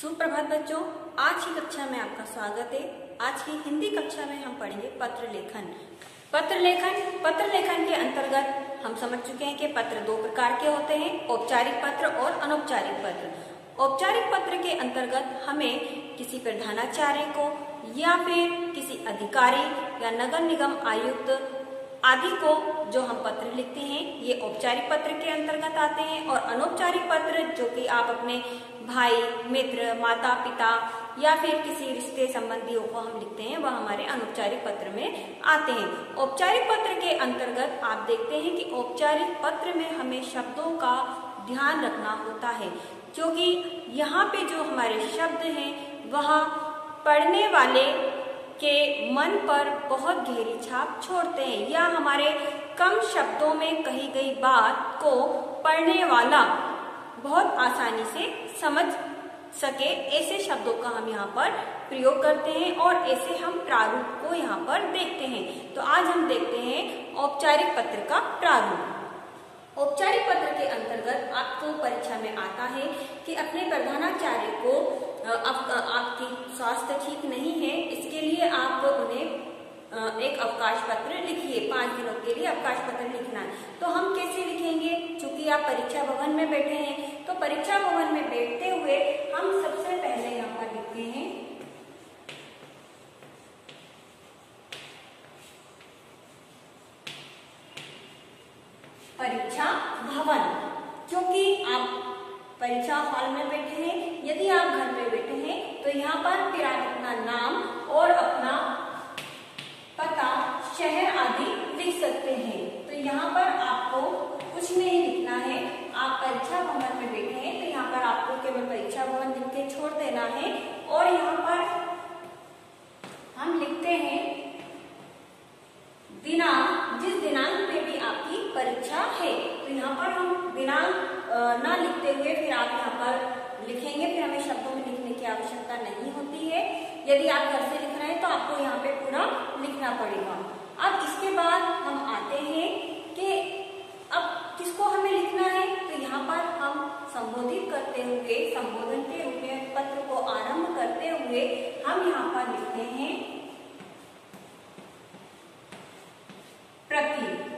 सुप्रभात बच्चों, आज की कक्षा में आपका स्वागत है। आज की हिंदी कक्षा में हम पढ़ेंगे पत्र लेखन। पत्र लेखन के अंतर्गत हम समझ चुके हैं कि पत्र दो प्रकार के होते हैं, औपचारिक पत्र और अनौपचारिक पत्र। औपचारिक पत्र के अंतर्गत हमें किसी प्रधानाचार्य को या फिर किसी अधिकारी या नगर निगम आयुक्त आदि को जो हम पत्र लिखते हैं, ये औपचारिक पत्र के अंतर्गत आते हैं। और अनौपचारिक पत्र जो कि आप अपने भाई, मित्र, माता पिता या फिर किसी रिश्ते संबंधियों को हम लिखते हैं, वह हमारे अनौपचारिक पत्र में आते हैं। औपचारिक पत्र के अंतर्गत आप देखते हैं कि औपचारिक पत्र में हमें शब्दों का ध्यान रखना होता है, क्योंकि यहाँ पे जो हमारे शब्द हैं वह पढ़ने वाले के मन पर बहुत गहरी छाप छोड़ते हैं, या हमारे कम शब्दों में कही गई बात को पढ़ने वाला बहुत आसानी से समझ सके, ऐसे शब्दों का हम यहाँ पर प्रयोग करते हैं और ऐसे हम प्रारूप को यहाँ पर देखते हैं। तो आज हम देखते हैं औपचारिक पत्र का प्रारूप। औपचारिक पत्र के अंतर्गत आपको परीक्षा में आता है कि अपने प्रधानाचार्य को आपकी स्वास्थ्य ठीक नहीं है, इसके लिए आप उन्हें एक अवकाश पत्र लिखिए, 5 दिनों के लिए अवकाश पत्र लिखना है। तो हम कैसे लिखेंगे? चूंकि आप परीक्षा भवन में बैठे हैं, तो परीक्षा भवन में बैठते हुए हम सबसे पहले यहाँ पर लिखते हैं परीक्षा भवन। क्योंकि आप परीक्षा हॉल में बैठे हैं, यदि आप घर पे बैठे हैं तो यहाँ पर फिर आप अपना नाम और अपना पता, शहर आदि लिख सकते हैं। तो यहाँ पर आपको कुछ नहीं लिखना है। आप परीक्षा भवन में बैठे हैं तो यहाँ पर आपको केवल परीक्षा भवन लिख के छोड़ देना है। और यहाँ पर हम लिखते हैं दिनांक, जिस दिनांक में भी आपकी परीक्षा है। तो यहाँ पर हम दिनांक ना लिखते हुए फिर आप यहाँ पर लिखेंगे, फिर हमें शब्दों में लिखने की आवश्यकता नहीं होती है। यदि आप घर से लिख रहे हैं तो आपको यहाँ पे पूरा लिखना पड़ेगा। अब इसके बाद हम आते हैं कि अब किसको हमें लिखना है। तो यहाँ पर हम संबोधित करते हुए, संबोधन के रूप में पत्र को आरंभ करते हुए हम यहाँ पर लिखते हैं प्रति।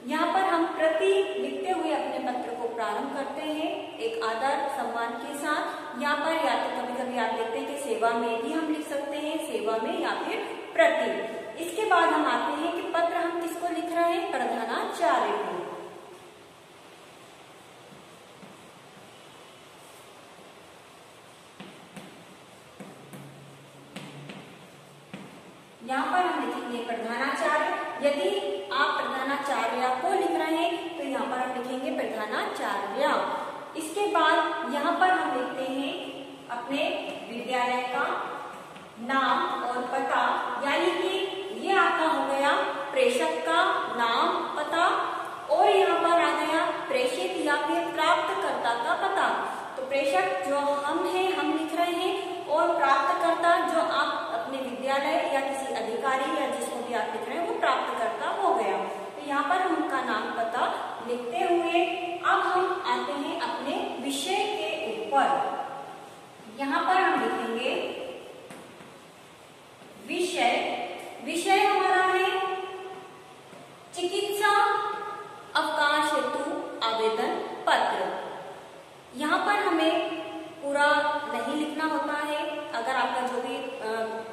यहाँ पर हम प्रति लिखते हुए अपने पत्र को प्रारंभ करते हैं एक आदर सम्मान के साथ। यहाँ पर या तो कभी कभी आप देखते हैं कि सेवा में भी हम लिख सकते हैं, सेवा में या फिर प्रति। इसके बाद हम आते हैं कि पत्र हम किसको लिख रहे हैं? प्रधानाचार्य को। यहाँ पर हम लिखेंगे प्रधानाचार्य। यदि आप प्रधानाचार्य को लिख रहे हैं तो यहाँ पर हम लिखेंगे प्रधानाचार्य। इसके बाद यहाँ पर हम लिखते हैं अपने विद्यालय का नाम और पता, यानी कि ये आपका हो गया प्रेषक का नाम, पता। और यहाँ पर आ गया प्रेषित या फिर प्राप्तकर्ता का पता। तो प्रेषक जो हम हैं, हम लिख रहे हैं, और प्राप्तकर्ता जो आप अपने विद्यालय या किसी अधिकारी या जिसको भी आप लिख रहे हैं वो प्राप्तकर्ता हो गया। तो यहाँ पर हम उनका नाम, पता लिखते हुए अब हम आते हैं अपने विषय के ऊपर। यहाँ पर हम लिखेंगे विषय। विषय हमारा है चिकित्सा अवकाश हेतु आवेदन पत्र। यहाँ पर हमें पूरा नहीं लिखना होता है। अगर आपका जो भी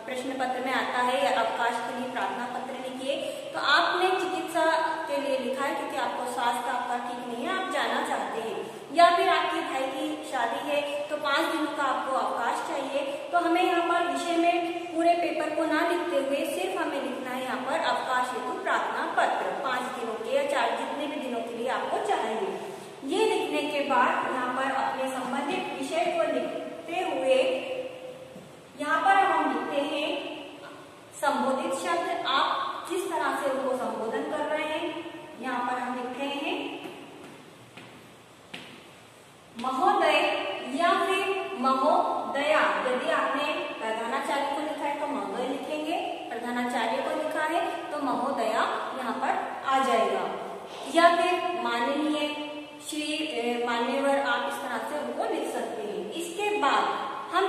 प्रश्न पत्र में आता है या अवकाश के लिए प्रार्थना पत्र लिखिए, तो आपने चिकित्सा के लिए लिखा है क्योंकि आपको स्वास्थ्य आपका ठीक नहीं है, आप जाना चाहते हैं, या फिर आपके भाई की शादी है तो 5 दिनों का आपको अवकाश चाहिए। तो हमें यहाँ पर विषय में पूरे पेपर को ना लिखते हुए सिर्फ हमें लिखना है यहाँ पर अवकाश हेतु प्रार्थना पत्र, 5 दिनों के या 4 जितने भी दिनों के लिए आपको चाहिए। ये लिखने के बाद यहाँ पर अपने संबंधित विषय को लिखते हुए यहाँ पर हम लिखते हैं संबोधित शब्द। आप जिस तरह से उनको संबोधन कर रहे हैं, यहाँ पर हम लिख रहे हैं महोदय या फिर महोदया। यदि आपने प्रधानाचार्य को लिखा है तो महोदय लिखेंगे, प्रधानाचार्य को लिखा है तो महोदया यहाँ पर आ जाएगा, या फिर माननीय, श्री, मान्यवर, आप इस तरह से उनको लिख सकते हैं। इसके बाद हम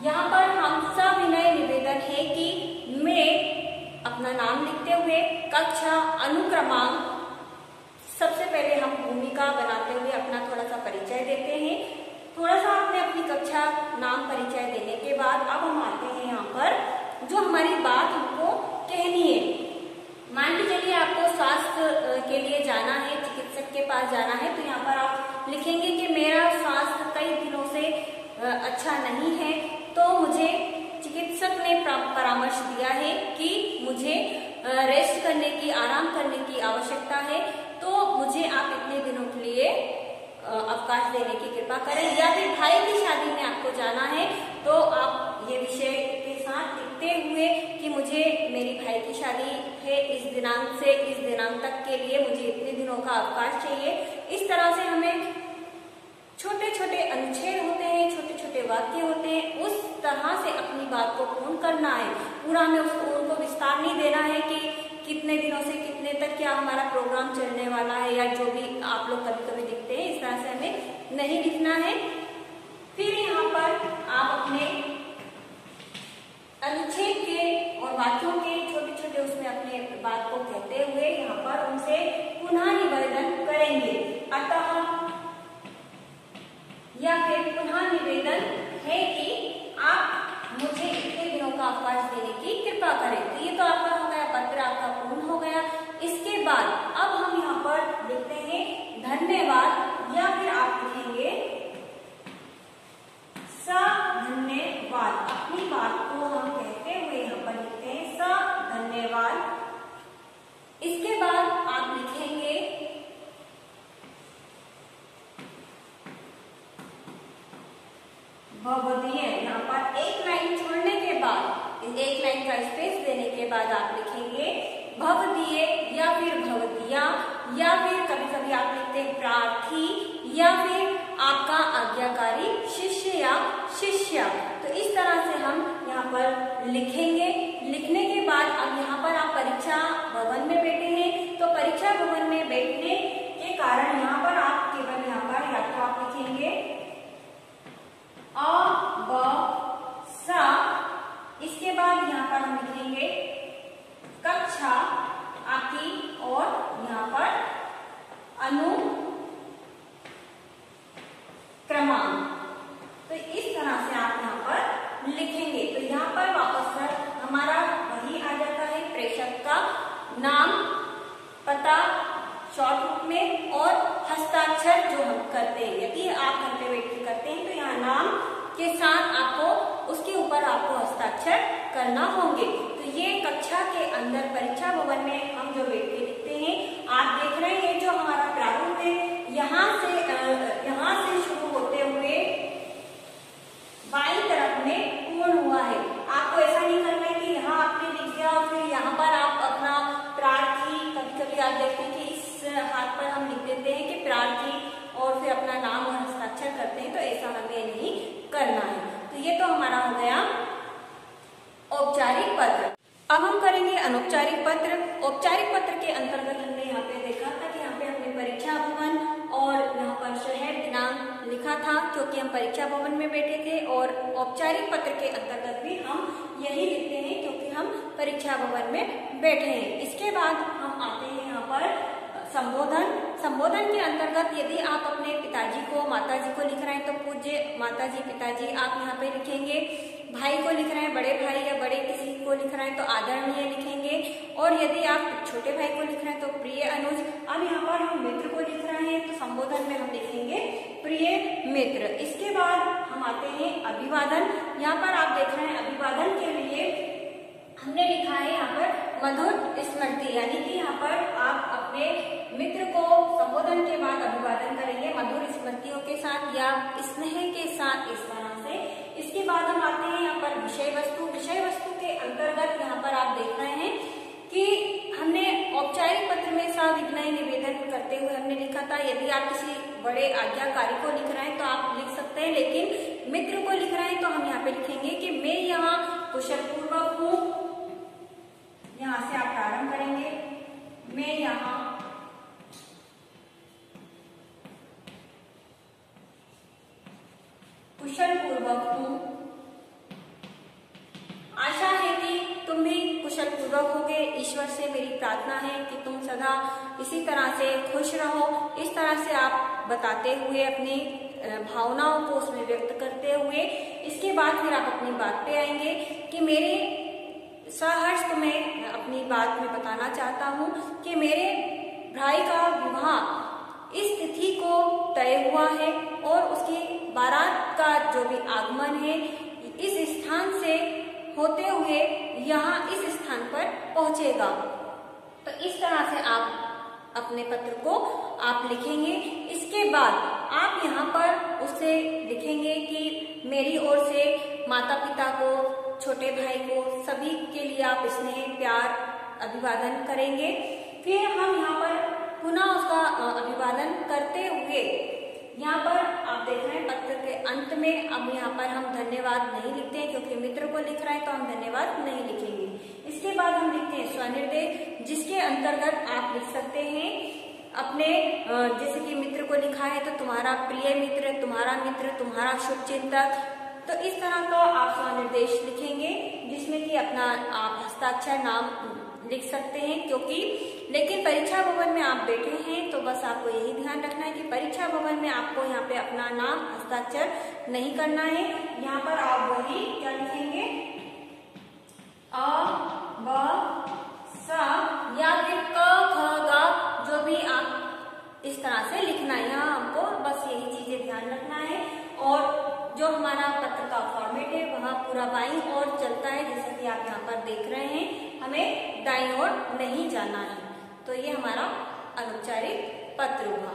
यहाँ पर हम सविनय निवेदन है कि मैं अपना नाम लिखते हुए कक्षा अनुक्रमांक, सबसे पहले हम भूमिका बनाते हुए अपना थोड़ा सा परिचय देते हैं। थोड़ा सा आपने अपनी कक्षा नाम परिचय देने के बाद अब हम आते हैं यहाँ पर जो हमारी बात हमको कहनी है। मान लीजिए चलिए आपको स्वास्थ्य के लिए जाना है, चिकित्सक के पास जाना है, तो यहाँ पर आप लिखेंगे कि मेरा स्वास्थ्य कई दिनों से अच्छा नहीं है, तो मुझे चिकित्सक ने परामर्श दिया है कि मुझे रेस्ट करने की, आराम करने की आवश्यकता है, तो मुझे आप इतने दिनों के लिए अवकाश देने की कृपा करें। या फिर भाई की शादी में आपको जाना है, तो आप ये विषय के साथ लिखते हुए कि मुझे मेरी भाई की शादी है, इस दिनांक से इस दिनांक तक के लिए मुझे इतने दिनों का अवकाश चाहिए। इस तरह से हमें छोटे छोटे अनुच्छेद होते हैं, छोटे छोटे वाक्य होते हैं, उस तरह से अपनी बात को पूर्ण करना है। पूरा हमें उनको विस्तार नहीं देना है कि कितने दिनों से कितने तक क्या हमारा प्रोग्राम चलने वाला है, या जो भी आप लोग कभी कभी लिखते हैं, इस तरह से हमें नहीं लिखना है। फिर यहाँ पर आप अपने अनुच्छेद के और वाक्यों के छोटे छोटे उसमें अपने बात को कहते हुए यहाँ पर उनसे पुनः निवेदन करेंगे। अतः या फिर पुनः निवेदन है कि आप मुझे इतने दिनों का अवकाश देने की कृपा करें। तो ये तो आपका हो गया, पत्र आपका पूर्ण हो गया। इसके बाद अब हम यहाँ पर लिखते हैं धन्यवाद, या फिर आप लिखेंगे सधन्यवाद। अपनी बात को हम कहते हुए यहाँ पर लिखते हैं सधन्यवाद। इसके बाद आप लिखेंगे भवदीय। यहाँ पर एक लाइन छोड़ने के बाद, एक लाइन का स्पेस देने के बाद आप लिखेंगे भवदीय या फिर भवदिया, या फिर कभी कभी आप लिखते हैं प्रार्थी, या फिर आपका आज्ञाकारी शिष्य या शिष्या। तो इस तरह से हम यहाँ पर लिखेंगे। लिखने के बाद अब यहाँ पर आप परीक्षा भवन में बैठे हैं, तो परीक्षा भवन में बैठने के कारण यहाँ पर आप केवल यहाँ पर या तो आप लिखेंगे अ ब सा। इसके बाद यहाँ पर हम लिखेंगे कक्षा आपकी, और यहाँ पर अनुक्रमांक। तो इस तरह से आप यहाँ पर लिखेंगे। तो यहाँ पर वापस हमारा वही आ जाता है, प्रेषक का नाम, पता शॉर्ट रूप में, और हस्ताक्षर जो हम करते हैं। यदि आप घर पे बैठ के करते हैं तो यहाँ नाम के साथ आपको उसके ऊपर आपको हस्ताक्षर करना होंगे। तो ये कक्षा के अंदर परीक्षा भवन में हम जो बैठ के लिखते हैं, आप देख रहे हैं जो हमारा प्रारूप है, यहाँ से शुरू होते हुए बाईं तरफ में पूर्ण हुआ है। आपको ऐसा नहीं करना है कि यहाँ आपने लिख दिया और फिर यहाँ पर आप अपना प्रार्थी, कभी कभी आप देखते हैं कि इस हाथ पर हम लिख देते हैं कि प्रार्थी और फिर अपना नाम और हस्ताक्षर करते हैं, तो ऐसा हमें नहीं करना है। तो ये तो हमारा हो गया औपचारिक पत्र। अब हम करेंगे अनौपचारिक पत्र। औपचारिक पत्र के अंतर्गत हमने यहाँ पे देखा था कि यहाँ पे हमने परीक्षा भवन और यहाँ पर शहर दिनांक लिखा था, क्योंकि हम परीक्षा भवन में बैठे थे। और औपचारिक पत्र के अंतर्गत भी हम यही लिखते हैं, क्योंकि हम परीक्षा भवन में बैठे हैं। इसके बाद हम आते हैं यहाँ पर संबोधन। संबोधन के अंतर्गत यदि आप अपने पिताजी को, माताजी को लिख रहे हैं तो पूज्य माताजी, पिताजी आप यहाँ पे लिखेंगे। भाई को लिख रहे हैं, बड़े भाई या बड़े किसी को लिख रहे हैं तो आदरणीय लिखेंगे। और यदि आप छोटे भाई को लिख रहे हैं तो प्रिय अनुज। अब यहाँ पर हम मित्र को लिख रहे हैं तो संबोधन में हम लिखेंगे प्रिय मित्र। इसके बाद हम आते हैं अभिवादन। यहाँ पर आप देख रहे हैं अभिवादन के लिए हमने लिखा है यहाँ पर मधुर स्मृति, यानी कि यहाँ पर आप अपने मित्र को संबोधन के बाद अभिवादन करेंगे मधुर स्मृतियों के साथ या स्नेह के साथ, इस तरह से। इसके बाद हम आते हैं यहाँ पर विषय वस्तु। विषय वस्तु के अंतर्गत यहाँ पर आप देख रहे हैं कि हमने औपचारिक पत्र में सविनय निवेदन करते हुए हमने लिखा था। यदि आप किसी बड़े आज्ञाकारी को लिख रहे हैं तो आप लिख सकते हैं, लेकिन मित्र को लिख रहे हैं तो हम यहाँ पे लिखेंगे कि मैं यहाँ कुशल पूर्वक हूँ। यहाँ से आप प्रारंभ करेंगे, मैं यहाँ कुशल पूर्वक हूँ। श्रद्धा, इसी तरह से खुश रहो, इस तरह से आप बताते हुए अपनी भावनाओं को उसमें व्यक्त करते हुए इसके बाद फिर आप अपनी बात पे आएंगे कि मेरे सहर्ष को मैं अपनी बात में बताना चाहता हूँ कि मेरे भाई का विवाह इस तिथि को तय हुआ है और उसकी बारात का जो भी आगमन है इस स्थान से होते हुए यहाँ इस स्थान पर पहुंचेगा। तो इस तरह से आप अपने पत्र को आप लिखेंगे। इसके बाद आप यहाँ पर उससे लिखेंगे कि मेरी ओर से माता पिता को, छोटे भाई को, सभी के लिए आप स्नेह प्यार अभिवादन करेंगे। फिर हम यहाँ पर पुनः उसका अभिवादन करते हुए यहाँ पर आप देख रहे हैं पत्र के अंत में अब यहाँ पर हम धन्यवाद नहीं लिखते हैं क्योंकि मित्र को लिख रहा है तो हम धन्यवाद नहीं लिखेंगे। इसके बाद हम लिखते हैं स्वनिर्देश, जिसके अंतर्गत आप लिख सकते हैं अपने जैसे कि मित्र को लिखा है तो तुम्हारा प्रिय मित्र, तुम्हारा शुभचिंतक, तो इस तरह का आप स्वनिर्देश लिखेंगे जिसमें कि अपना आप हस्ताक्षर नाम लिख सकते हैं। क्योंकि लेकिन परीक्षा भवन में आप बैठे हैं तो बस आपको यही ध्यान रखना है कि परीक्षा भवन में आपको यहाँ पे अपना नाम हस्ताक्षर नहीं करना है। यहाँ पर आप वही क्या लिखेंगे, अ ब स या फिर क ख ग, जो भी आप इस तरह से लिखना है। यहाँ हमको बस यही चीजें ध्यान रखना है। और जो हमारा पत्र का फॉर्मेट है वह पूरा बाईं ओर चलता है, जैसा कि आप यहाँ पर देख रहे हैं, हमें दाईं ओर नहीं जाना है। तो ये हमारा अनौपचारिक पत्र हुआ।